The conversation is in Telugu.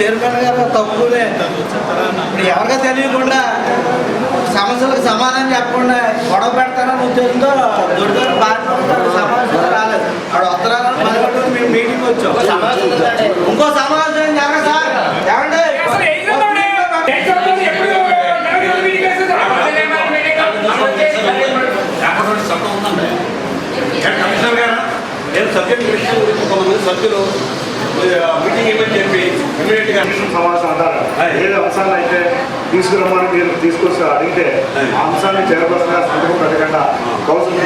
చైర్మన్ గారు తప్పునే ఇప్పుడు ఎవరిగా తెలియకుండా సమస్యలకు సమాధానం చెప్పకుండా గొడవ పెడతానని ఉద్దేశంతో దొడ్డు బాధ్యత సమావేశం రాలేదు. ఆడు ఉత్తరాలను పదకొండు మేము మీటింగ్ వచ్చాం. ఇంకో సమావేశం జరగ సార్ ఏమంటే కమిషనర్ గారు నేను సబ్జెక్ట్ విషయం గురించి కొంతమంది సభ్యులు మీటింగ్ ఏమని చెప్పి ఇమీడియట్ గా సమావేశం అంటారు. ఏదో అంశాలు అయితే తీసుకురమ్మని మీరు తీసుకొస్తే అడిగితే ఆ అంశాన్ని చేరపరచగా సంతకం పెట్టకుండా కౌన్సిల్